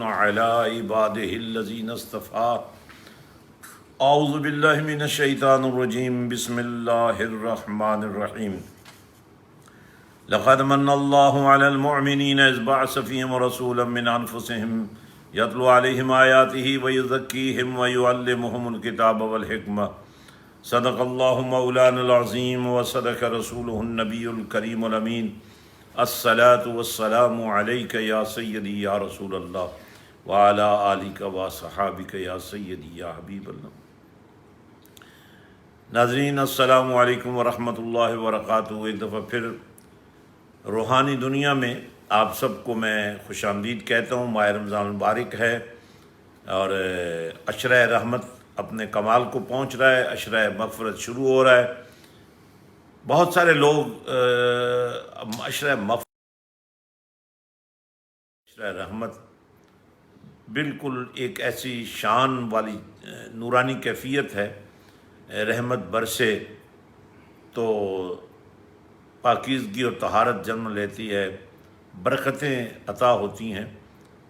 على عباده الذين اصطفى اعوذ باللہ من الشیطان الرجیم بسم اللہ الرحمن الرحیم لقد من اللہ علی المؤمنین اذ بعث فیہم رسولا من انفسہم یتلو علیہم آیاتہ ویزکیہم ویعلمہم الکتاب والحکمہ صدق اللہ مولانا العظیم وصدق رسولہ النبی الکریم الامین الصلاة والسلام علیک یا سیدی یا رسول اللہ وعلی آلک وصحابک یا سیدی یا حبیب اللہ۔ ناظرین السلام علیکم ورحمۃ اللہ وبرکاتہ۔ ایک دفعہ پھر روحانی دنیا میں آپ سب کو میں خوش آمدید کہتا ہوں۔ ماہ رمضان المبارک ہے اور عشرہ رحمت اپنے کمال کو پہنچ رہا ہے، عشرہ مغفرت شروع ہو رہا ہے۔ بہت سارے لوگ عشرہ رحمت بالکل ایک ایسی شان والی نورانی کیفیت ہے، رحمت برسے تو پاکیزگی اور طہارت جنم لیتی ہے، برکتیں عطا ہوتی ہیں،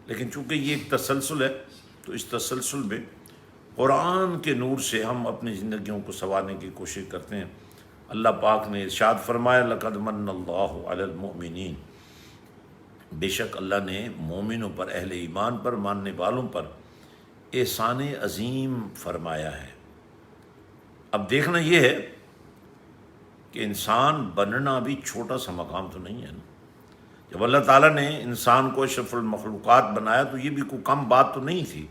لیکن چونکہ یہ ایک تسلسل ہے تو اس تسلسل میں قرآن کے نور سے ہم اپنی زندگیوں کو سنوارنے کی کوشش کرتے ہیں۔ اللہ پاک نے ارشاد فرمایا لقد من اللہ علی المؤمنین، بے شک اللہ نے مومنوں پر، اہل ایمان پر، ماننے والوں پر احسان عظیم فرمایا ہے۔ اب دیکھنا یہ ہے کہ انسان بننا بھی چھوٹا سا مقام تو نہیں ہے نا۔ جب اللہ تعالیٰ نے انسان کو اشرف المخلوقات بنایا تو یہ بھی کوئی کم بات تو نہیں تھی،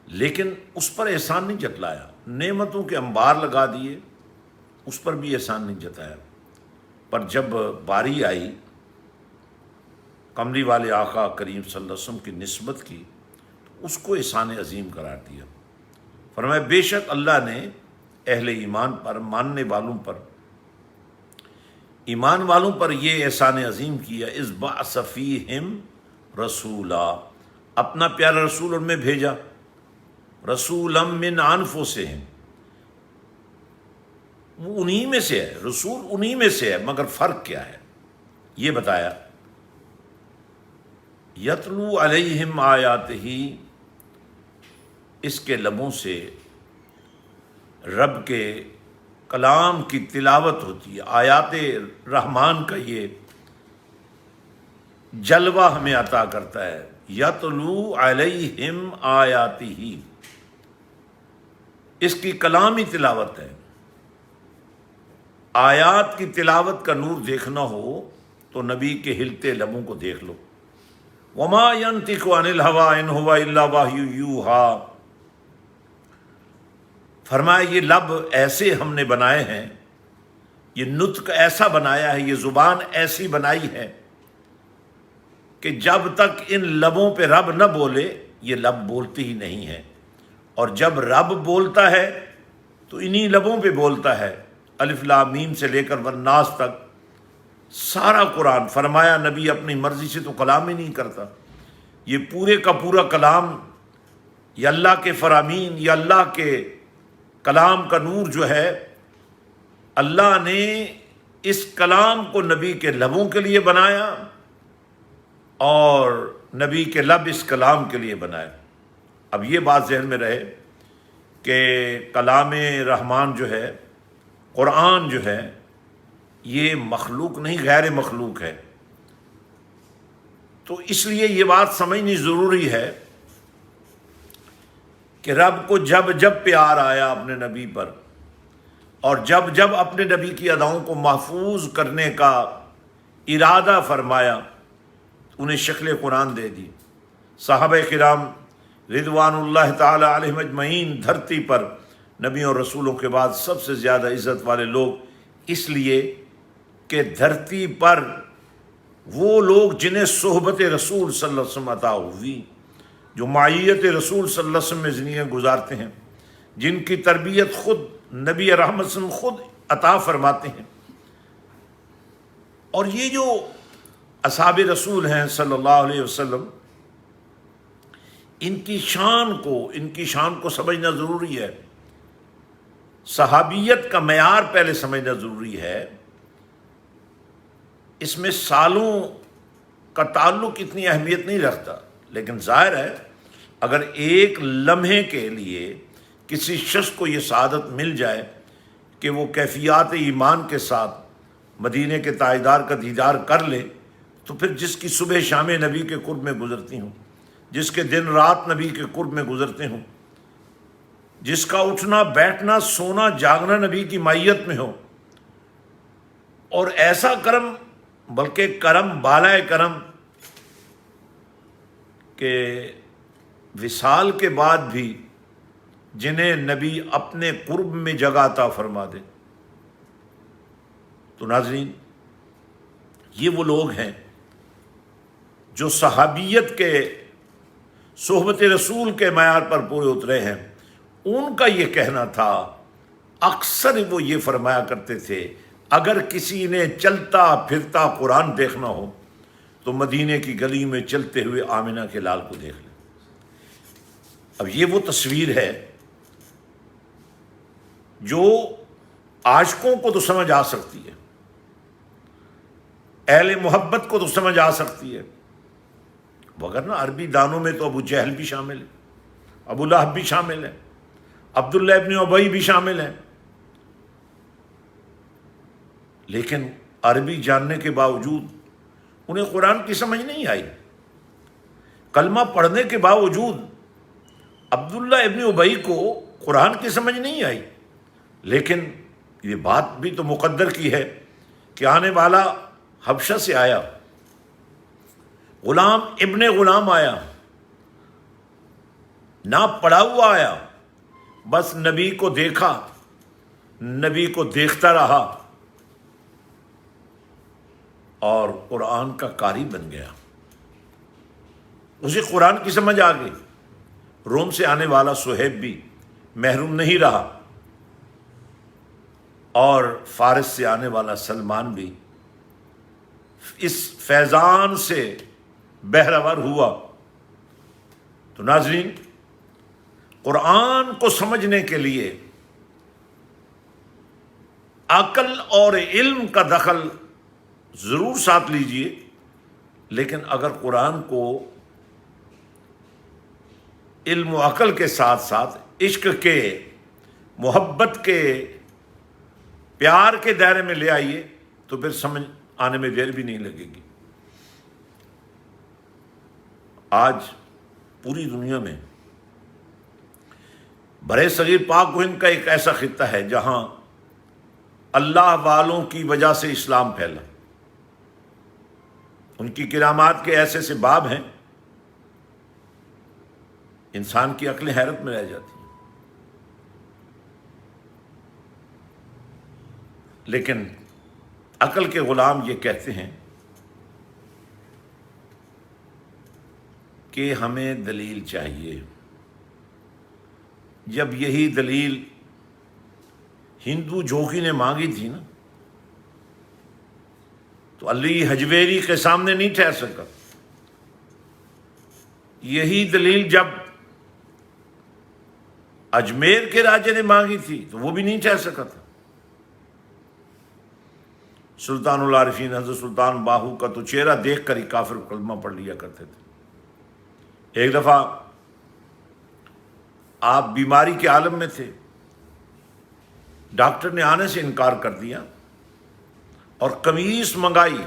لیکن اس پر احسان نہیں جتلایا، نعمتوں کے انبار لگا دیے، اس پر بھی احسان نہیں جتایا۔ پر جب باری آئی کملی والے آقا کریم صلی اللہ علیہ وسلم کی نسبت کی تو اس کو احسان عظیم قرار دیا۔ فرمایا بے شک اللہ نے اہل ایمان پر، ماننے والوں پر، ایمان والوں پر یہ احسان عظیم کیا، اذ بعث فیہم رسولا، اپنا پیارا رسول ان میں بھیجا، رسولا من انفسہم، وہ انہی میں سے ہے، رسول انہی میں سے ہے، مگر فرق کیا ہے یہ بتایا۔ یتلو علیہم آیاتہ، اس کے لبوں سے رب کے کلام کی تلاوت ہوتی ہے۔ آیات رحمان کا یہ جلوہ ہمیں عطا کرتا ہے، یتلو علیہم آیاتہ، اس کی کلامی تلاوت ہے۔ آیات کی تلاوت کا نور دیکھنا ہو تو نبی کے ہلتے لبوں کو دیکھ لو۔ وما ينطق عن الهوى ان هو الا وحی یوحی، فرمایا یہ لب ایسے ہم نے بنائے ہیں، یہ نطق ایسا بنایا ہے، یہ زبان ایسی بنائی ہے کہ جب تک ان لبوں پہ رب نہ بولے یہ لب بولتی ہی نہیں ہے، اور جب رب بولتا ہے تو انہی لبوں پہ بولتا ہے۔ الف لام میم سے لے کر والناس تک سارا قرآن، فرمایا نبی اپنی مرضی سے تو کلام ہی نہیں کرتا، یہ پورے کا پورا کلام یا اللہ کے فرامین یا اللہ کے کلام کا نور جو ہے، اللہ نے اس کلام کو نبی کے لبوں کے لیے بنایا اور نبی کے لب اس کلام کے لیے بنائے۔ اب یہ بات ذہن میں رہے کہ کلام رحمان جو ہے، قرآن جو ہے، یہ مخلوق نہیں، غیر مخلوق ہے۔ تو اس لیے یہ بات سمجھنی ضروری ہے کہ رب کو جب جب پیار آیا اپنے نبی پر، اور جب جب اپنے نبی کی اداؤں کو محفوظ کرنے کا ارادہ فرمایا، انہیں شکل قرآن دے دی۔ صحابہ کرام رضوان اللہ تعالی علیہم اجمعین دھرتی پر نبیوں اور رسولوں کے بعد سب سے زیادہ عزت والے لوگ، اس لیے کہ دھرتی پر وہ لوگ جنہیں صحبت رسول صلی اللہ علیہ وسلم عطا ہوئی، جو معیت رسول صلی اللہ علیہ وسلم میں زندگیاں گزارتے ہیں، جن کی تربیت خود نبی رحمت صلی اللہ علیہ وسلم خود عطا فرماتے ہیں۔ اور یہ جو اصحاب رسول ہیں صلی اللہ علیہ وسلم، ان کی شان کو سمجھنا ضروری ہے۔ صحابیت کا معیار پہلے سمجھنا ضروری ہے۔ اس میں سالوں کا تعلق اتنی اہمیت نہیں رکھتا، لیکن ظاہر ہے اگر ایک لمحے کے لیے کسی شخص کو یہ سعادت مل جائے کہ وہ کیفیات ایمان کے ساتھ مدینے کے تاجدار کا دیدار کر لے، تو پھر جس کی صبح شام نبی کے قرب میں گزرتی ہوں، جس کے دن رات نبی کے قرب میں گزرتے ہوں، جس کا اٹھنا بیٹھنا سونا جاگنا نبی کی معیت میں ہو، اور ایسا کرم، بلکہ کرم بالائے کرم، کہ وصال کے بعد بھی جنہیں نبی اپنے قرب میں جگہ عطا فرما دے۔ تو ناظرین، یہ وہ لوگ ہیں جو صحابیت کے، صحبت رسول کے معیار پر پورے اترے ہیں۔ ان کا یہ کہنا تھا، اکثر وہ یہ فرمایا کرتے تھے، اگر کسی نے چلتا پھرتا قرآن دیکھنا ہو تو مدینے کی گلی میں چلتے ہوئے آمنہ کے لال کو دیکھ لیں۔ اب یہ وہ تصویر ہے جو عاشقوں کو تو سمجھ آ سکتی ہے، اہل محبت کو تو سمجھ آ سکتی ہے، مگر نا عربی دانوں میں تو ابو جہل بھی شامل ہے، ابو لہب بھی شامل ہے، عبداللہ ابن ابی بھی شامل ہیں، لیکن عربی جاننے کے باوجود انہیں قرآن کی سمجھ نہیں آئی۔ کلمہ پڑھنے کے باوجود عبداللہ ابن ابی کو قرآن کی سمجھ نہیں آئی، لیکن یہ بات بھی تو مقدر کی ہے کہ آنے والا حبشہ سے آیا، غلام ابن غلام آیا، نہ پڑھا ہوا آیا، بس نبی کو دیکھا، نبی کو دیکھتا رہا اور قرآن کا قاری بن گیا، اسے قرآن کی سمجھ آ گئی۔ روم سے آنے والا صہیب بھی محروم نہیں رہا، اور فارس سے آنے والا سلمان بھی اس فیضان سے بہرور ہوا۔ تو ناظرین، قرآن کو سمجھنے کے لیے عقل اور علم کا دخل ضرور ساتھ لیجئے، لیکن اگر قرآن کو علم و عقل کے ساتھ ساتھ عشق کے، محبت کے، پیار کے دائرے میں لے آئیے تو پھر سمجھ آنے میں دیر بھی نہیں لگے گی۔ آج پوری دنیا میں برے صغیر پاک و ہند کا ایک ایسا خطہ ہے جہاں اللہ والوں کی وجہ سے اسلام پھیلا۔ ان کی کرامات کے ایسے سے باب ہیں، انسان کی عقلیں حیرت میں رہ جاتی ہیں۔ لیکن عقل کے غلام یہ کہتے ہیں کہ ہمیں دلیل چاہیے۔ جب یہی دلیل ہندو جوگی نے مانگی تھی نا، تو علی حجویری کے سامنے نہیں ٹھہر سکا۔ یہی دلیل جب اجمیر کے راجے نے مانگی تھی تو وہ بھی نہیں ٹھہر سکا تھا۔ سلطان العارفین حضرت سلطان باہو کا تو چہرہ دیکھ کر ہی کافر کلمہ پڑھ لیا کرتے تھے۔ ایک دفعہ آپ بیماری کے عالم میں تھے، ڈاکٹر نے آنے سے انکار کر دیا اور قمیص منگائی،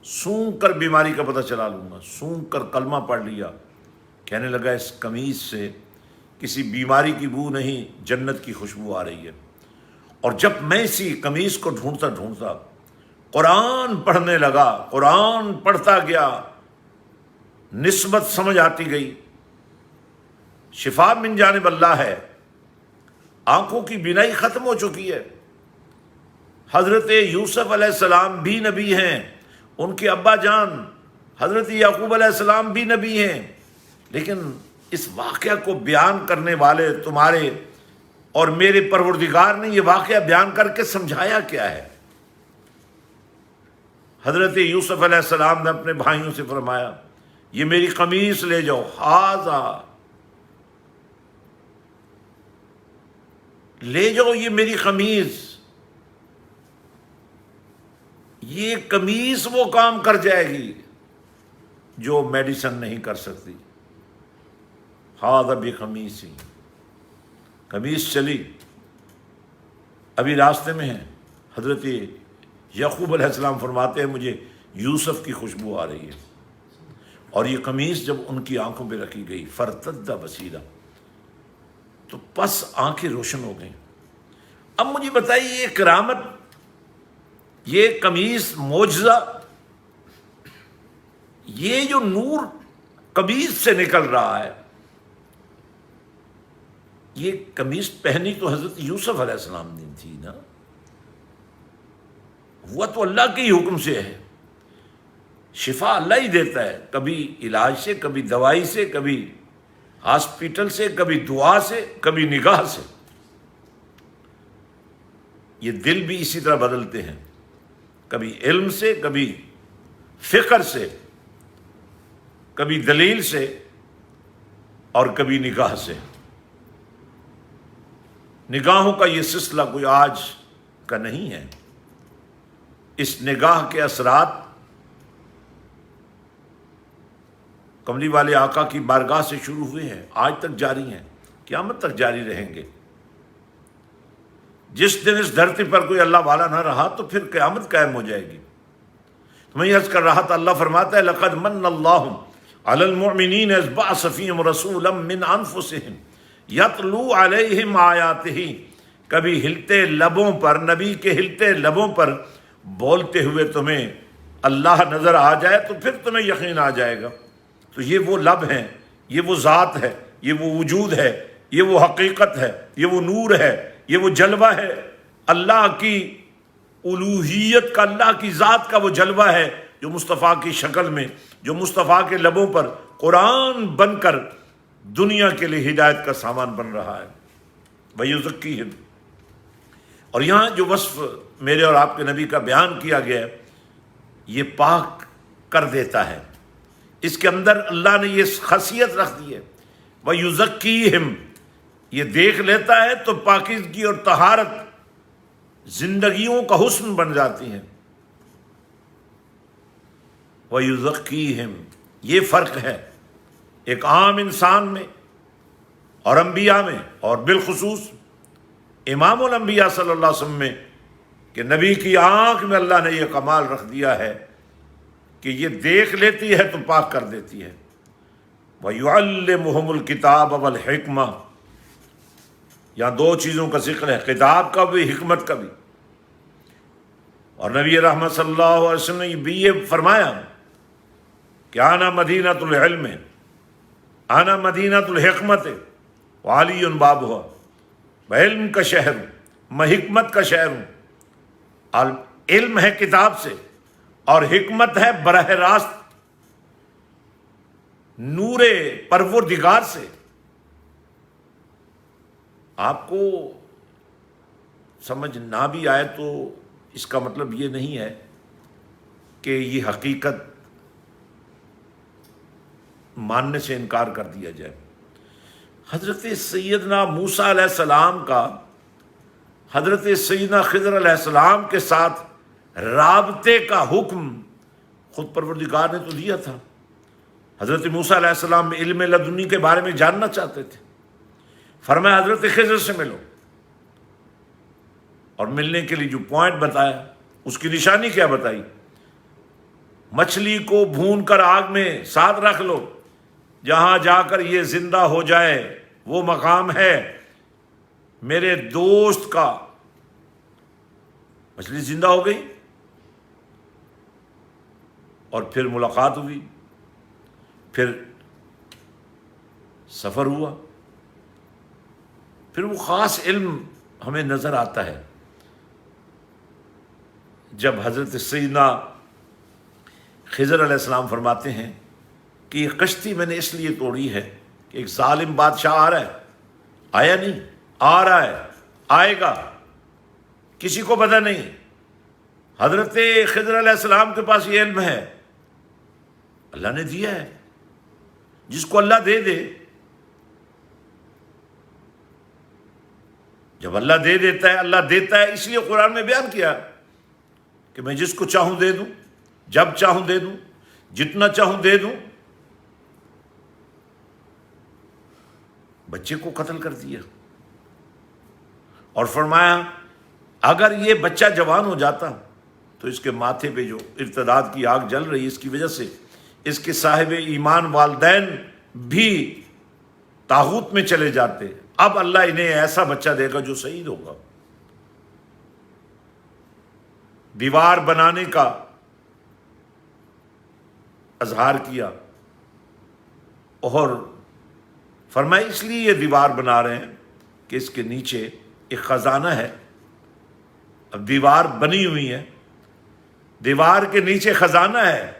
سونگ کر بیماری کا پتہ چلا لوں گا، سونگ کر کلمہ پڑھ لیا۔ کہنے لگا اس قمیص سے کسی بیماری کی بو نہیں، جنت کی خوشبو آ رہی ہے۔ اور جب میں اسی قمیص کو ڈھونڈتا ڈھونڈتا قرآن پڑھنے لگا، قرآن پڑھتا گیا، نسبت سمجھ آتی گئی، شفا من جانب اللہ ہے، آنکھوں کی بینائی ختم ہو چکی ہے۔ حضرت یوسف علیہ السلام بھی نبی ہیں، ان کے ابا جان حضرت یعقوب علیہ السلام بھی نبی ہیں، لیکن اس واقعہ کو بیان کرنے والے تمہارے اور میرے پروردگار نے یہ واقعہ بیان کر کے سمجھایا کیا ہے؟ حضرت یوسف علیہ السلام نے اپنے بھائیوں سے فرمایا، یہ میری قمیص لے جاؤ، ہاذا، لے جاؤ یہ میری قمیص، یہ قمیص وہ کام کر جائے گی۔ جو میڈیسن نہیں کر سکتی. ہاذا بقمیصی، قمیص چلی، ابھی راستے میں ہیں. حضرت یعقوب علیہ السلام فرماتے ہیں مجھے یوسف کی خوشبو آ رہی ہے، اور یہ قمیص جب ان کی آنکھوں پہ رکھی گئی فرتد بصیرہ، تو پس آنکھیں روشن ہو گئیں. اب مجھے بتائیے یہ کرامت، یہ قمیص معجزہ، یہ جو نور قمیص سے نکل رہا ہے، یہ قمیص پہنی تو حضرت یوسف علیہ السلام نے تھی نا، ہوا تو اللہ کے ہی حکم سے ہے. شفا اللہ ہی دیتا ہے، کبھی علاج سے، کبھی دوائی سے، کبھی ہاسپٹل سے، کبھی دعا سے، کبھی نگاہ سے. یہ دل بھی اسی طرح بدلتے ہیں، کبھی علم سے، کبھی فکر سے، کبھی دلیل سے، اور کبھی نگاہ سے. نگاہوں کا یہ سلسلہ کوئی آج کا نہیں ہے. اس نگاہ کے اثرات کملی والے آقا کی بارگاہ سے شروع ہوئے ہیں، آج تک جاری ہیں، قیامت تک جاری رہیں گے. جس دن اس دھرتی پر کوئی اللہ والا نہ رہا تو پھر قیامت قائم ہو جائے گی. تو میں یہ عرض کر رہا تھا، اللہ فرماتا ہے لقد من اللہ علی المؤمنین اذ بعث فیہم رسولا من انفسہم یتلو علیہم آیاتہ. کبھی ہلتے لبوں پر، نبی کے ہلتے لبوں پر بولتے ہوئے تمہیں اللہ نظر آ جائے تو پھر تمہیں یقین آ جائے گا. تو یہ وہ لب ہیں، یہ وہ ذات ہے، یہ وہ وجود ہے، یہ وہ حقیقت ہے، یہ وہ نور ہے، یہ وہ جلوہ ہے. اللہ کی الوہیت کا، اللہ کی ذات کا وہ جلوہ ہے جو مصطفیٰ کی شکل میں، جو مصطفیٰ کے لبوں پر قرآن بن کر دنیا کے لیے ہدایت کا سامان بن رہا ہے. وَيُزَكِّيهِمْ. اور یہاں جو وصف میرے اور آپ کے نبی کا بیان کیا گیا ہے، یہ پاک کر دیتا ہے. اس کے اندر اللہ نے یہ خاصیت رکھ دی ہے، وَيُزَكِّيهِمْ. یہ دیکھ لیتا ہے تو پاکیزگی اور طہارت زندگیوں کا حسن بن جاتی ہیں. وَيُزَكِّيهِمْ. یہ فرق ہے ایک عام انسان میں اور انبیاء میں، اور بالخصوص امام الانبیاء صلی اللہ علیہ وسلم میں، کہ نبی کی آنکھ میں اللہ نے یہ کمال رکھ دیا ہے کہ یہ دیکھ لیتی ہے تو پاک کر دیتی ہے. وَيُعَلِّمُهُمُ الْكِتَابَ وَالْحِكْمَةَ. یہاں دو چیزوں کا ذکر ہے، کتاب کا بھی، حکمت کا بھی. اور نبی رحمت صلی اللہ علیہ وسلم نے بھی یہ فرمایا کہ انا مدینۃ العلم، انا مدینۃ الحکمت وعلی بابھا. میں علم کا شہر ہوں، میں حکمت کا شہر ہوں. اور علم ہے کتاب سے، اور حکمت ہے براہ راست نور پروردگار سے. آپ کو سمجھ نہ بھی آئے تو اس کا مطلب یہ نہیں ہے کہ یہ حقیقت ماننے سے انکار کر دیا جائے. حضرت سیدنا موسیٰ علیہ السلام کا حضرت سیدنا خضر علیہ السلام کے ساتھ رابطے کا حکم خود پروردگار نے تو دیا تھا. حضرت موسیٰ علیہ السلام علم لدنی کے بارے میں جاننا چاہتے تھے، فرمایا حضرت خضر سے ملو. اور ملنے کے لیے جو پوائنٹ بتایا، اس کی نشانی کیا بتائی؟ مچھلی کو بھون کر آگ میں ساتھ رکھ لو، جہاں جا کر یہ زندہ ہو جائے وہ مقام ہے میرے دوست کا. مچھلی زندہ ہو گئی اور پھر ملاقات ہوئی، پھر سفر ہوا، پھر وہ خاص علم ہمیں نظر آتا ہے جب حضرت سیدنا خضر علیہ السلام فرماتے ہیں کہ یہ کشتی میں نے اس لیے توڑی ہے کہ ایک ظالم بادشاہ آ رہا ہے. آیا نہیں، آ رہا ہے، آئے گا، کسی کو پتہ نہیں. حضرت خضر علیہ السلام کے پاس یہ علم ہے، اللہ نے دیا ہے. جس کو اللہ دے دے، جب اللہ دے دیتا ہے، اللہ دیتا ہے. اس لیے قرآن میں بیان کیا کہ میں جس کو چاہوں دے دوں، جب چاہوں دے دوں، جتنا چاہوں دے دوں. بچے کو قتل کر دیا اور فرمایا اگر یہ بچہ جوان ہو جاتا تو اس کے ماتھے پہ جو ارتداد کی آگ جل رہی ہے اس کی وجہ سے اس کے صاحب ایمان والدین بھی طاغوت میں چلے جاتے. اب اللہ انہیں ایسا بچہ دے گا جو شہید ہوگا. دیوار بنانے کا اظہار کیا اور فرمایا اس لیے یہ دیوار بنا رہے ہیں کہ اس کے نیچے ایک خزانہ ہے. اب دیوار بنی ہوئی ہے, دیوار کے نیچے خزانہ ہے.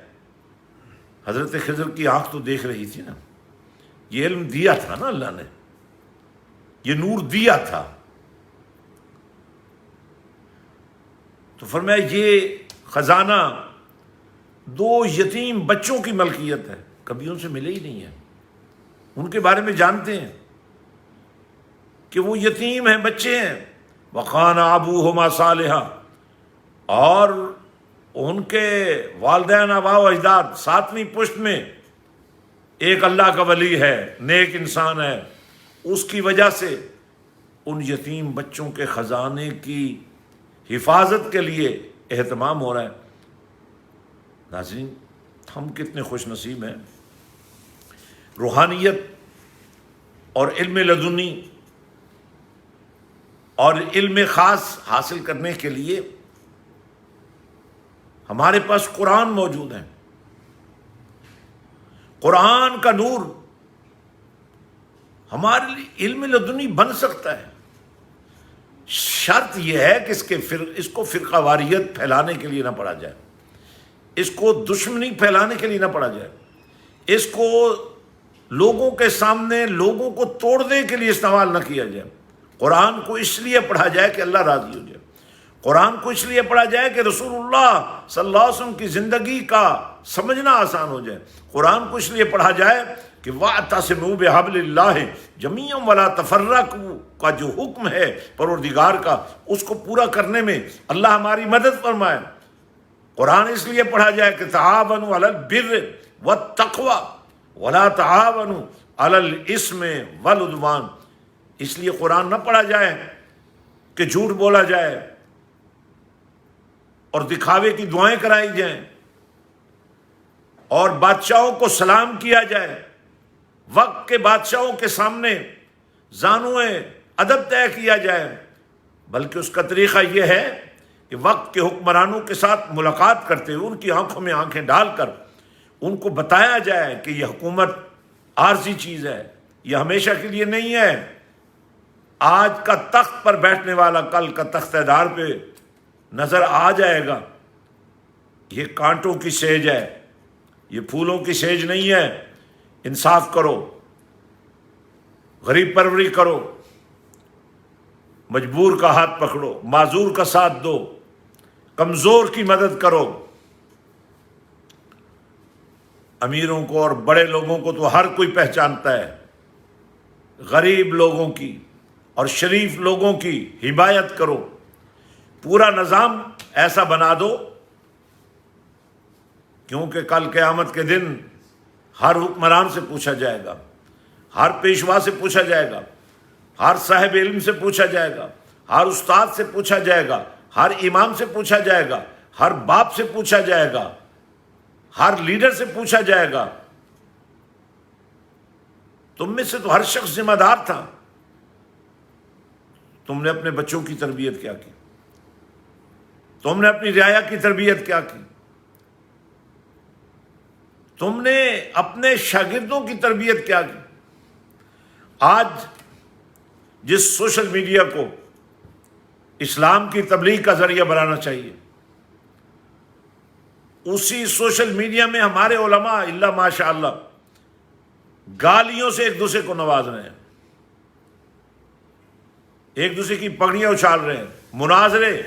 حضرت خضر کی آنکھ تو دیکھ رہی تھی نا, یہ علم دیا تھا نا اللہ نے, یہ نور دیا تھا. تو فرمایا یہ خزانہ 2 یتیم بچوں کی ملکیت ہے, کبھی ان سے ملے ہی نہیں ہے. ان کے بارے میں جانتے ہیں کہ وہ یتیم ہیں, بچے ہیں. وَقَانَ أَبُوهُمَا صَالِحًا, اور ان کے والدین آبا و اجداد 7ویں پشت میں ایک اللہ کا ولی ہے, نیک انسان ہے. اس کی وجہ سے ان یتیم بچوں کے خزانے کی حفاظت کے لیے اہتمام ہو رہا ہے. ناظرین, ہم کتنے خوش نصیب ہیں. روحانیت اور علم لدنی اور علم خاص حاصل کرنے کے لیے ہمارے پاس قرآن موجود ہے. قرآن کا نور ہمارے لیے علم لدنی بن سکتا ہے. شرط یہ ہے کہ اس کو فرقہ واریت پھیلانے کے لیے نہ پڑھا جائے, اس کو دشمنی پھیلانے کے لیے نہ پڑھا جائے, اس کو لوگوں کے سامنے لوگوں کو توڑنے کے لیے استعمال نہ کیا جائے. قرآن کو اس لیے پڑھا جائے کہ اللہ راضی ہو جائے. قرآن کو اس لیے پڑھا جائے کہ رسول اللہ صلی اللہ علیہ وسلم کی زندگی کا سمجھنا آسان ہو جائے. قرآن کو اس لیے پڑھا جائے کہ وَاعْتَصِمُوا بِحَبْلِ اللَّهِ جَمِيعًا وَلَا تَفَرَّقُوا کا جو حکم ہے پروردگار کا, اس کو پورا کرنے میں اللہ ہماری مدد فرمائے. قرآن اس لیے پڑھا جائے کہ تعاونوا علی البر والتقوی ولا تعاونوا علی الاثم والعدوان. اس لیے قرآن نہ پڑھا جائے کہ جھوٹ بولا جائے اور دکھاوے کی دعائیں کرائی جائیں اور بادشاہوں کو سلام کیا جائے, وقت کے بادشاہوں کے سامنے زانوئے ادب طے کیا جائے. بلکہ اس کا طریقہ یہ ہے کہ وقت کے حکمرانوں کے ساتھ ملاقات کرتے ہوئے ان کی آنکھوں میں آنکھیں ڈال کر ان کو بتایا جائے کہ یہ حکومت عارضی چیز ہے, یہ ہمیشہ کے لیے نہیں ہے. آج کا تخت پر بیٹھنے والا کل کا تختہ دار پہ نظر آ جائے گا. یہ کانٹوں کی سیج ہے, یہ پھولوں کی سیج نہیں ہے. انصاف کرو, غریب پروری کرو, مجبور کا ہاتھ پکڑو, معذور کا ساتھ دو, کمزور کی مدد کرو. امیروں کو اور بڑے لوگوں کو تو ہر کوئی پہچانتا ہے, غریب لوگوں کی اور شریف لوگوں کی حمایت کرو. پورا نظام ایسا بنا دو, کیونکہ کل قیامت کے دن ہر حکمران سے پوچھا جائے گا, ہر پیشوا سے پوچھا جائے گا, ہر صاحب علم سے پوچھا جائے گا, ہر استاد سے پوچھا جائے گا, ہر امام سے پوچھا جائے گا, ہر باپ سے پوچھا جائے گا, ہر لیڈر سے پوچھا جائے گا. تم میں سے تو ہر شخص ذمہ دار تھا. تم نے اپنے بچوں کی تربیت کیا کی؟ تم نے اپنی رعایا کی تربیت کیا کی؟ تم نے اپنے شاگردوں کی تربیت کیا کی؟ آج جس سوشل میڈیا کو اسلام کی تبلیغ کا ذریعہ بنانا چاہیے, اسی سوشل میڈیا میں ہمارے علماء الا ماشاء اللہ گالیوں سے ایک دوسرے کو نواز رہے ہیں, ایک دوسرے کی پگڑیاں اچھال رہے ہیں, مناظرے.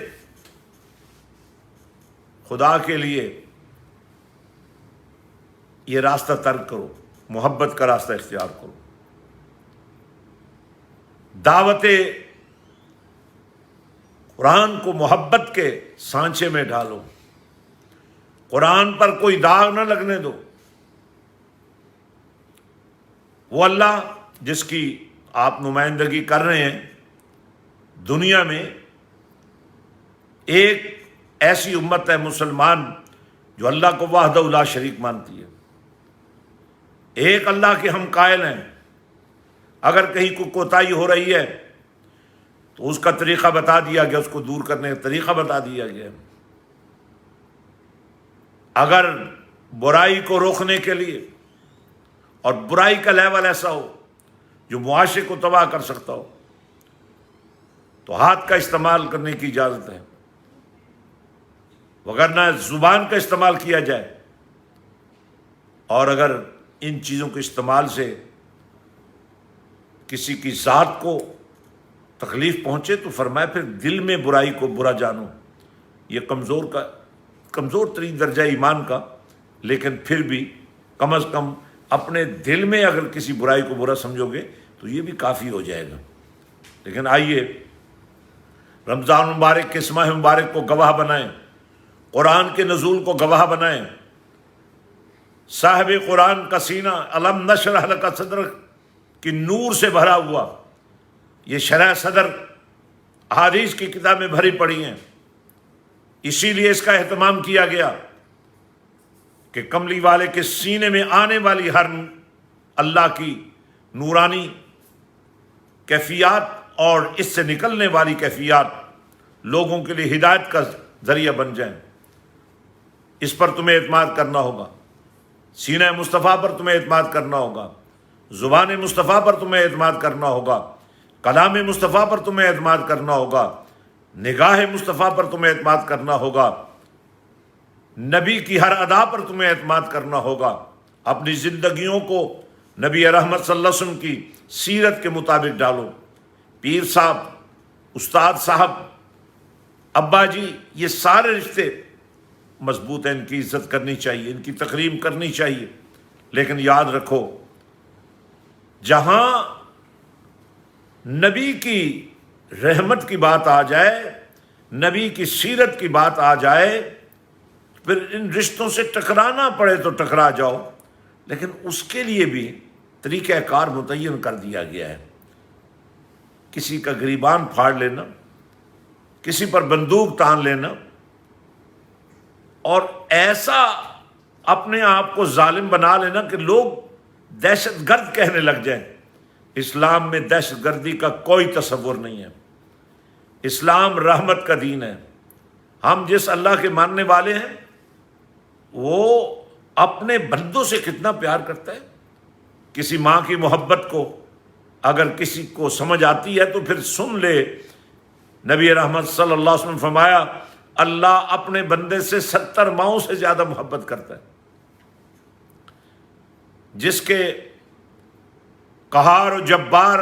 خدا کے لیے یہ راستہ ترک کرو, محبت کا راستہ اختیار کرو. دعوت قرآن کو محبت کے سانچے میں ڈالو. قرآن پر کوئی داغ نہ لگنے دو۔ وہ اللہ جس کی آپ نمائندگی کر رہے ہیں دنیا میں، ایک ایسی امت ہے مسلمان جو اللہ کو وحدہ لا شریک مانتی ہے، ایک اللہ کے ہم قائل ہیں۔ اگر کہیں کوئی کوتاہی ہو رہی ہے تو اس کا طریقہ بتا دیا گیا، اس کو دور کرنے کا طریقہ بتا دیا گیا۔ اگر برائی کو روکنے کے لیے، اور برائی کا لیول ایسا ہو جو معاشرے کو تباہ کر سکتا ہو، تو ہاتھ کا استعمال کرنے کی اجازت ہے، وگرنہ زبان کا استعمال کیا جائے۔ اور اگر ان چیزوں کے استعمال سے کسی کی ذات کو تکلیف پہنچے تو فرمایا پھر دل میں برائی کو برا جانو۔ یہ کمزور ترین درجہ ایمان کا، لیکن پھر بھی کم از کم اپنے دل میں اگر کسی برائی کو برا سمجھو گے تو یہ بھی کافی ہو جائے گا۔ لیکن آئیے رمضان مبارک کے اس ماہ مبارک کو گواہ بنائیں، قرآن کے نزول کو گواہ بنائیں۔ صاحب قرآن کا سینہ الم نشرح لک صدرک کی نور سے بھرا ہوا، یہ شرح صدر احادیث کی کتاب میں بھری پڑی ہیں، اسی لیے اس کا اہتمام کیا گیا کہ کملی والے کے سینے میں آنے والی ہر اللہ کی نورانی کیفیات اور اس سے نکلنے والی کیفیات لوگوں کے لیے ہدایت کا ذریعہ بن جائیں۔ اس پر تمہیں اعتماد کرنا ہوگا، سینہ مصطفیٰ پر تمہیں اعتماد کرنا ہوگا، زبان مصطفیٰ پر تمہیں اعتماد کرنا ہوگا، کلام مصطفیٰ پر تمہیں اعتماد کرنا ہوگا، نگاہ مصطفیٰ پر تمہیں اعتماد کرنا ہوگا، نبی کی ہر ادا پر تمہیں اعتماد کرنا ہوگا۔ اپنی زندگیوں کو نبی رحمت صلی اللہ علیہ وسلم کی سیرت کے مطابق ڈالو۔ پیر صاحب، استاد صاحب، ابا جی، یہ سارے رشتے مضبوط ہیں، ان کی عزت کرنی چاہیے، ان کی تکریم کرنی چاہیے۔ لیکن یاد رکھو، جہاں نبی کی رحمت کی بات آ جائے، نبی کی سیرت کی بات آ جائے، پھر ان رشتوں سے ٹکرانا پڑے تو ٹکرا جاؤ، لیکن اس کے لیے بھی طریقہ کار متعین کر دیا گیا ہے۔ کسی کا گریبان پھاڑ لینا، کسی پر بندوق تان لینا، اور ایسا اپنے آپ کو ظالم بنا لینا کہ لوگ دہشت گرد کہنے لگ جائیں، اسلام میں دہشت گردی کا کوئی تصور نہیں ہے۔ اسلام رحمت کا دین ہے۔ ہم جس اللہ کے ماننے والے ہیں وہ اپنے بندوں سے کتنا پیار کرتا ہے۔ کسی ماں کی محبت کو اگر کسی کو سمجھ آتی ہے تو پھر سن لے، نبی رحمت صلی اللہ علیہ وسلم فرمایا اللہ اپنے بندے سے 70 ماؤں سے زیادہ محبت کرتا ہے۔ جس کے قہار و جبار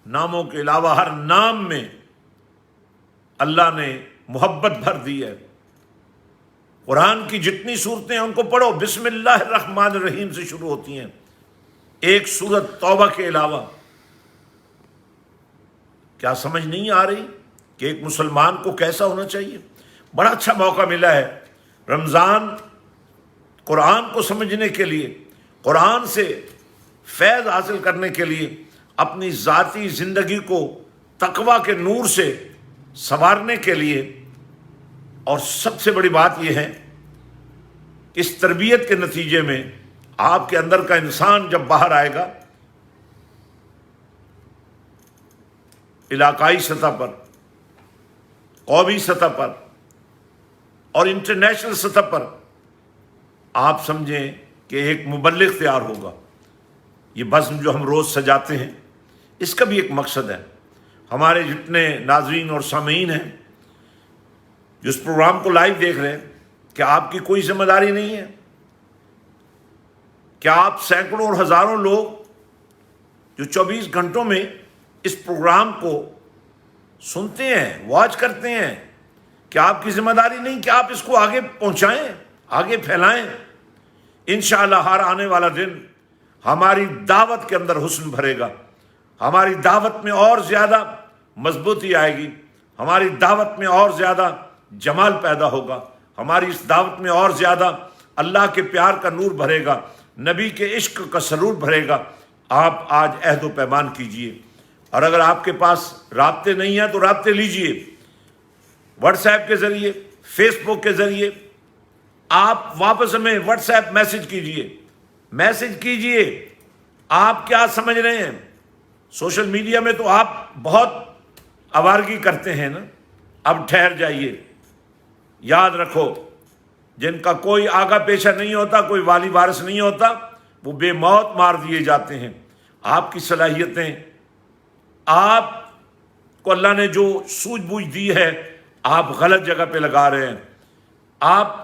ناموں کے علاوہ ہر نام میں اللہ نے محبت بھر دی ہے۔ قرآن کی جتنی صورتیں ہیں ان کو پڑھو، بسم اللہ الرحمن الرحیم سے شروع ہوتی ہیں، ایک سورت توبہ کے علاوہ۔ کیا سمجھ نہیں آ رہی کہ ایک مسلمان کو کیسا ہونا چاہیے؟ بڑا اچھا موقع ملا ہے رمضان قرآن کو سمجھنے کے لیے، قرآن سے فیض حاصل کرنے کے لیے، اپنی ذاتی زندگی کو تقویٰ کے نور سے سنوارنے کے لیے۔ اور سب سے بڑی بات یہ ہے کہ اس تربیت کے نتیجے میں آپ کے اندر کا انسان جب باہر آئے گا، علاقائی سطح پر، قومی سطح پر اور انٹرنیشنل سطح پر، آپ سمجھیں کہ ایک مبلغ تیار ہوگا۔ یہ بزم جو ہم روز سجاتے ہیں، اس کا بھی ایک مقصد ہے۔ ہمارے جتنے ناظرین اور سامعین ہیں جو اس پروگرام کو لائیو دیکھ رہے ہیں، کیا آپ کی کوئی ذمہ داری نہیں ہے؟ کیا آپ سینکڑوں اور ہزاروں لوگ جو 24 گھنٹوں میں اس پروگرام کو سنتے ہیں، واچ کرتے ہیں، کیا آپ کی ذمہ داری نہیں کہ آپ اس کو آگے پہنچائیں، آگے پھیلائیں؟ انشاءاللہ ہر آنے والا دن ہماری دعوت کے اندر حسن بھرے گا، ہماری دعوت میں اور زیادہ مضبوطی آئے گی، ہماری دعوت میں اور زیادہ جمال پیدا ہوگا، ہماری اس دعوت میں اور زیادہ اللہ کے پیار کا نور بھرے گا، نبی کے عشق کا سرور بھرے گا۔ آپ آج عہد و پیمان کیجئے، اور اگر آپ کے پاس رابطے نہیں ہیں تو رابطے لیجئے، واٹس ایپ کے ذریعے، فیس بک کے ذریعے۔ آپ واپس ہمیں واٹس ایپ میسج کیجئے۔ آپ کیا سمجھ رہے ہیں؟ سوشل میڈیا میں تو آپ بہت آوارگی کرتے ہیں نا، اب ٹھہر جائیے۔ یاد رکھو، جن کا کوئی آگا پیشہ نہیں ہوتا، کوئی والی وارث نہیں ہوتا، وہ بے موت مار دیے جاتے ہیں۔ آپ کی صلاحیتیں، آپ کو اللہ نے جو سوجھ بوجھ دی ہے، آپ غلط جگہ پہ لگا رہے ہیں۔ آپ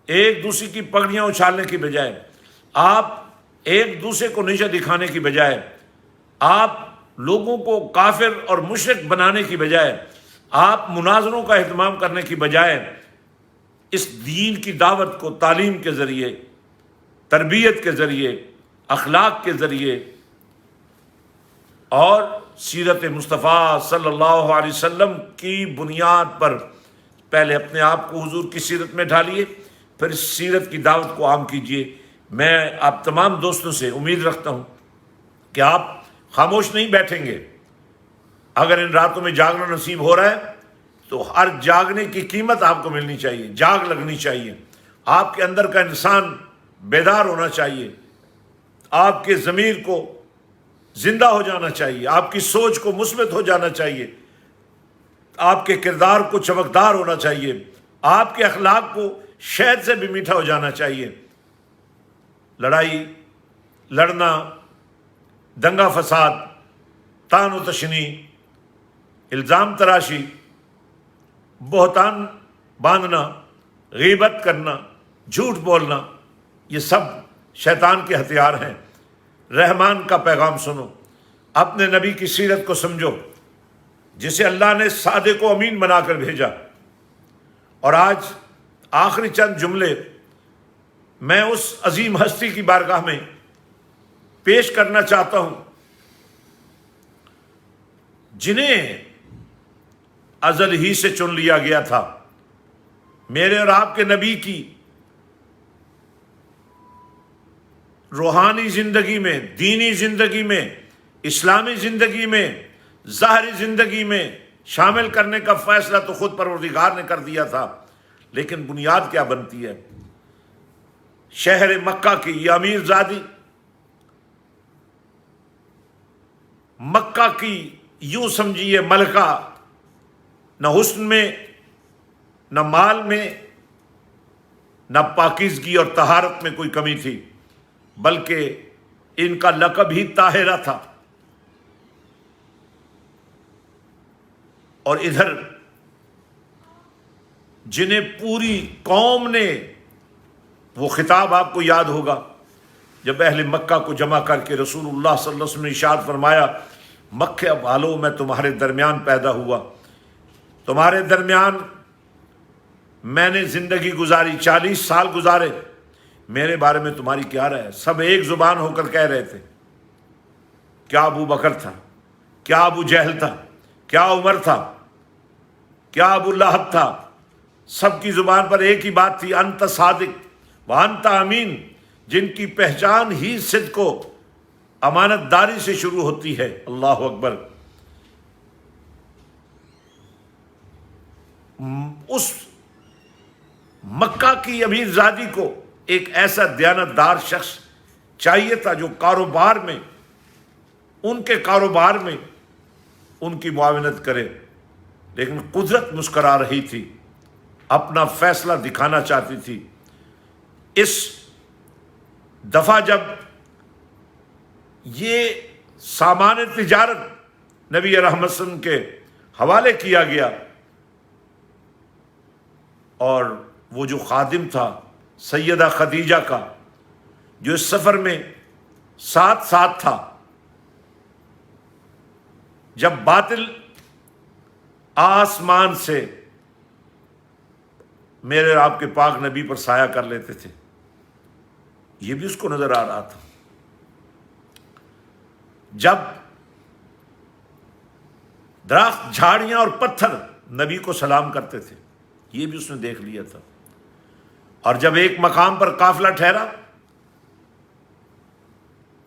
ایک دوسرے کی پگڑیاں اچھالنے کی بجائے، آپ ایک دوسرے کو نیچا دکھانے کی بجائے، آپ لوگوں کو کافر اور مشرک بنانے کی بجائے، آپ مناظروں کا اہتمام کرنے کی بجائے اس دین کی دعوت کو تعلیم کے ذریعے، تربیت کے ذریعے، اخلاق کے ذریعے اور سیرت مصطفیٰ صلی اللہ علیہ وسلم کی بنیاد پر پہلے اپنے آپ کو حضور کی سیرت میں ڈھالیے، پھر اس سیرت کی دعوت کو عام کیجیے۔ میں آپ تمام دوستوں سے امید رکھتا ہوں کہ آپ خاموش نہیں بیٹھیں گے۔ اگر ان راتوں میں جاگنا نصیب ہو رہا ہے تو ہر جاگنے کی قیمت آپ کو ملنی چاہیے، جاگ لگنی چاہیے۔ آپ کے اندر کا انسان بیدار ہونا چاہیے، آپ کے ضمیر کو زندہ ہو جانا چاہیے، آپ کی سوچ کو مثبت ہو جانا چاہیے، آپ کے کردار کو چمکدار ہونا چاہیے، آپ کے اخلاق کو شہد سے بھی میٹھا ہو جانا چاہیے۔ لڑائی لڑنا، دنگا فساد، طعن و تشنیع، الزام تراشی، بہتان باندھنا، غیبت کرنا، جھوٹ بولنا، یہ سب شیطان کے ہتھیار ہیں۔ رحمان کا پیغام سنو، اپنے نبی کی سیرت کو سمجھو، جسے اللہ نے صادق و امین بنا کر بھیجا۔ اور آج آخری چند جملے میں اس عظیم ہستی کی بارگاہ میں پیش کرنا چاہتا ہوں جنہیں ازل ہی سے چن لیا گیا تھا۔ میرے اور آپ کے نبی کی روحانی زندگی میں، دینی زندگی میں، اسلامی زندگی میں، ظاہری زندگی میں شامل کرنے کا فیصلہ تو خود پروردگار نے کر دیا تھا، لیکن بنیاد کیا بنتی ہے؟ شہر مکہ کی یہ امیر زادی، مکہ کی یوں سمجھیے ملکہ، نہ حسن میں، نہ مال میں، نہ پاکیزگی اور طہارت میں کوئی کمی تھی، بلکہ ان کا لقب ہی طاہرہ تھا۔ اور ادھر جنہیں پوری قوم نے، وہ خطاب آپ کو یاد ہوگا جب اہل مکہ کو جمع کر کے رسول اللہ صلی اللہ علیہ وسلم نے ارشاد فرمایا، مکہ والو میں تمہارے درمیان پیدا ہوا، تمہارے درمیان میں نے زندگی گزاری، 40 سال گزارے، میرے بارے میں تمہاری کیا رائے ہے؟ سب ایک زبان ہو کر کہہ رہے تھے، کیا ابو بکر تھا، کیا ابو جہل تھا، کیا عمر تھا، کیا ابو لہب تھا، سب کی زبان پر ایک ہی بات تھی، انت صادق وانت امین، جن کی پہچان ہی صدق و امانت داری سے شروع ہوتی ہے۔ اللہ اکبر۔ اس مکہ کی امیر زادی کو ایک ایسا دیانتدار شخص چاہیے تھا جو کاروبار میں، ان کے کاروبار میں ان کی معاونت کرے، لیکن قدرت مسکرا رہی تھی، اپنا فیصلہ دکھانا چاہتی تھی۔ اس دفعہ جب یہ سامان تجارت نبی رحمت صلی اللہ علیہ وسلم کے حوالے کیا گیا، اور وہ جو خادم تھا سیدہ خدیجہ کا، جو اس سفر میں ساتھ تھا، جب باطل آسمان سے میرے اور آپ کے پاک نبی پر سایہ کر لیتے تھے، یہ بھی اس کو نظر آ رہا تھا۔ جب درخت، جھاڑیاں اور پتھر نبی کو سلام کرتے تھے، یہ بھی اس نے دیکھ لیا تھا۔ اور جب ایک مقام پر قافلہ ٹھہرا،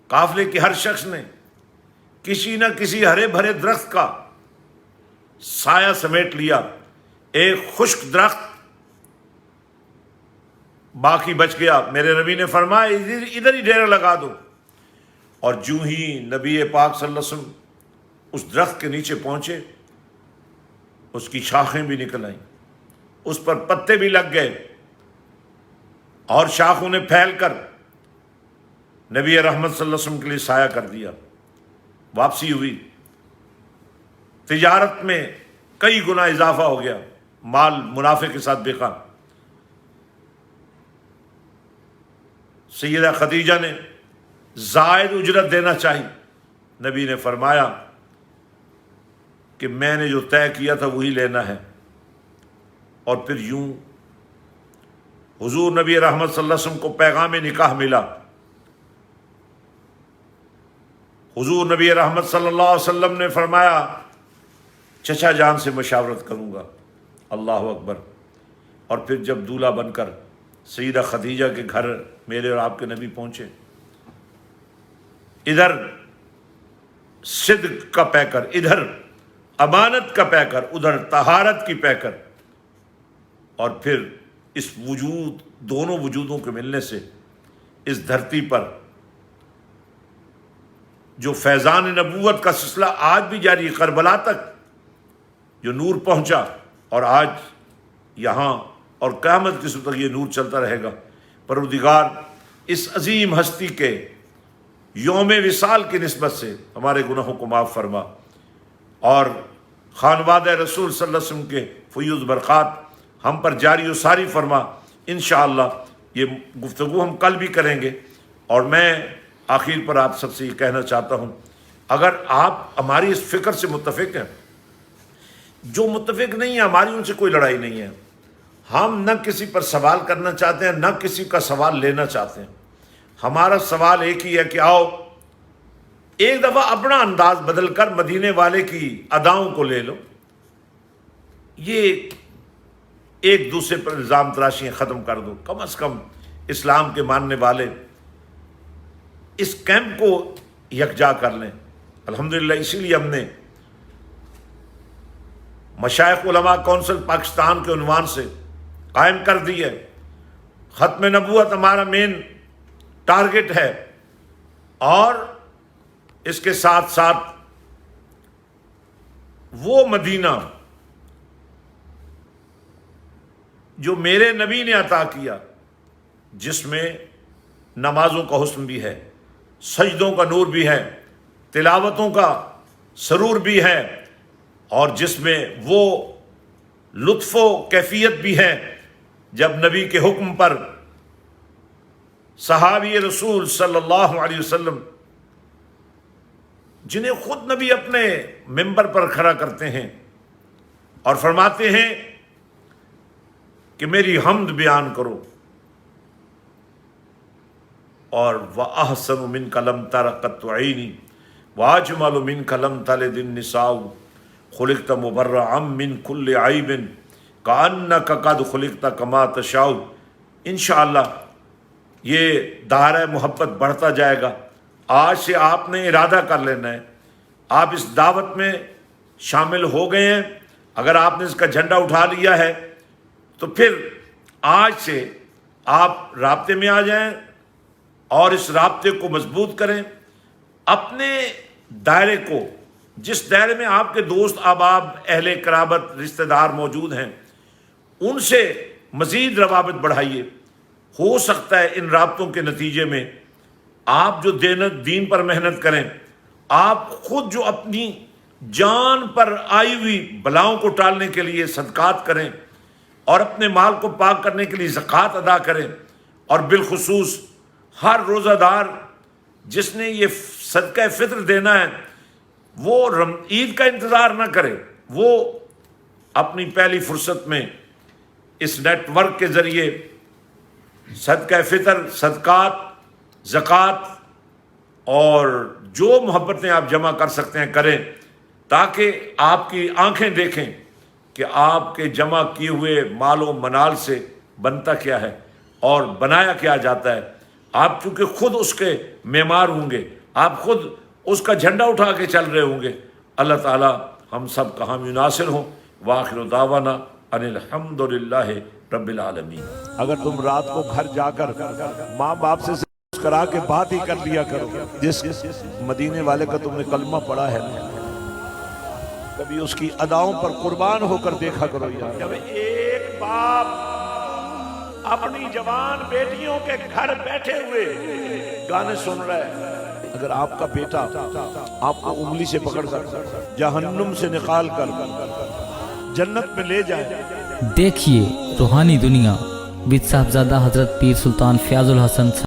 قافلے کے ہر شخص نے کسی نہ کسی ہرے بھرے درخت کا سایہ سمیٹ لیا، ایک خشک درخت باقی بچ گیا۔ میرے نبی نے فرمایا ادھر ہی ڈیرا لگا دو، اور جو ہی نبی پاک صلی اللہ علیہ وسلم اس درخت کے نیچے پہنچے، اس کی شاخیں بھی نکل آئیں، اس پر پتے بھی لگ گئے، اور شاخوں نے پھیل کر نبی رحمت صلی اللہ علیہ وسلم کے لیے سایہ کر دیا۔ واپسی ہوئی، تجارت میں کئی گنا اضافہ ہو گیا، مال منافع کے ساتھ بکا۔ سیدہ خدیجہ نے زائد اجرت دینا چاہی، نبی نے فرمایا کہ میں نے جو طے کیا تھا وہی لینا ہے۔ اور پھر یوں حضور نبی رحمت صلی اللہ علیہ وسلم کو پیغام نکاح ملا۔ حضور نبی رحمت صلی اللہ علیہ وسلم نے فرمایا چچا جان سے مشاورت کروں گا۔ اللہ اکبر۔ اور پھر جب دولہا بن کر سیدہ خدیجہ کے گھر میرے اور آپ کے نبی پہنچے، ادھر صدق کا پیکر، ادھر امانت کا پیکر، ادھر طہارت کی پیکر، اور پھر اس وجود، دونوں وجودوں کے ملنے سے اس دھرتی پر جو فیضان نبوت کا سلسلہ آج بھی جاری ہے، کربلا تک جو نور پہنچا، اور آج یہاں اور قیامت کے صبح تک یہ نور چلتا رہے گا۔ پروردگار اس عظیم ہستی کے یوم وصال کی نسبت سے ہمارے گناہوں کو معاف فرما، اور خانوادہ رسول صلی اللہ علیہ وسلم کے فیوض برکات ہم پر جاری و ساری فرما۔ انشاءاللہ یہ گفتگو ہم کل بھی کریں گے، اور میں آخر پر آپ سب سے یہ کہنا چاہتا ہوں، اگر آپ ہماری اس فکر سے متفق ہیں، جو متفق نہیں ہے ہماری ان سے کوئی لڑائی نہیں ہے، ہم نہ کسی پر سوال کرنا چاہتے ہیں، نہ کسی کا سوال لینا چاہتے ہیں۔ ہمارا سوال ایک ہی ہے کہ آؤ ایک دفعہ اپنا انداز بدل کر مدینے والے کی اداؤں کو لے لو، یہ ایک دوسرے پر الزام تراشیاں ختم کر دو۔ کم از کم اسلام کے ماننے والے اس کیمپ کو یکجا کر لیں۔ الحمدللہ اسی لیے ہم نے مشائخ علماء کونسل پاکستان کے عنوان سے قائم کر دی ہے۔ ختم نبوت ہمارا مین ٹارگٹ ہے، اور اس کے ساتھ ساتھ وہ مدینہ جو میرے نبی نے عطا کیا، جس میں نمازوں کا حسن بھی ہے، سجدوں کا نور بھی ہے، تلاوتوں کا سرور بھی ہے، اور جس میں وہ لطف و کیفیت بھی ہے جب نبی کے حکم پر صحابی رسول صلی اللہ علیہ وسلم، جنہیں خود نبی اپنے ممبر پر کھڑا کرتے ہیں اور فرماتے ہیں کہ میری حمد بیان کرو، اور وَأَحْسَنُ مِنْكَ لَمْ تَرَ قَطُّ عَيْنِي وَأَجْمَلُ مِنْكَ لَمْ تَلِدِ النِّسَاءُ خُلِقْتَ مُبَرَّأً مِنْ كُلِّ عَيْبٍ كَأَنَّكَ قَدْ خُلِقْتَ كَمَا تَشَاءُ۔ انشاءاللہ یہ دائرہ محبت بڑھتا جائے گا۔ آج سے آپ نے ارادہ کر لینا ہے، آپ اس دعوت میں شامل ہو گئے ہیں، اگر آپ نے اس کا جھنڈا اٹھا لیا ہے تو پھر آج سے آپ رابطے میں آ جائیں، اور اس رابطے کو مضبوط کریں۔ اپنے دائرے کو، جس دائرے میں آپ کے دوست احباب، اہل قرابت، رشتہ دار موجود ہیں، ان سے مزید روابط بڑھائیے۔ ہو سکتا ہے ان رابطوں کے نتیجے میں آپ جو دین پر محنت کریں، آپ خود جو اپنی جان پر آئی ہوئی بلاؤں کو ٹالنے کے لیے صدقات کریں، اور اپنے مال کو پاک کرنے کے لیے زکوٰۃ ادا کریں، اور بالخصوص ہر روزہ دار جس نے یہ صدقہ فطر دینا ہے وہ عید کا انتظار نہ کرے، وہ اپنی پہلی فرصت میں اس نیٹ ورک کے ذریعے صدقہ فطر، صدقات، زکوٰۃ اور جو محبتیں آپ جمع کر سکتے ہیں کریں، تاکہ آپ کی آنکھیں دیکھیں کہ آپ کے جمع کیے ہوئے مال و منال سے بنتا کیا ہے۔ اور بنایا کیا جاتا ہے، آپ چونکہ خود اس کے معمار ہوں گے، آپ خود اس کا جھنڈا اٹھا کے چل رہے ہوں گے۔ اللہ تعالی ہم سب کا حامی ناصر ہوں۔ وآخر دعوانا ان الحمد للہ رب العالمین۔ اگر تم رات کو گھر جا کر ماں باپ سے کرا کے بات ہی کر لیا کرو، جس مدینے والے کا تم نے کلمہ پڑھا ہے کبھی اس کی اداؤں پر قربان ہو کر دیکھا کرو یار۔ جب ایک باپ اپنی جوان بیٹیوں کے گھر بیٹھے ہوئے گانے سن رہا ہے، اگر آپ کا بیٹا آپ کو انگلی سے پکڑ کر جہنم سے نکال کر جنت میں لے جائے۔ دیکھیے روحانی دنیا وِد صاحبزادہ حضرت پیر سلطان فیاض الحسن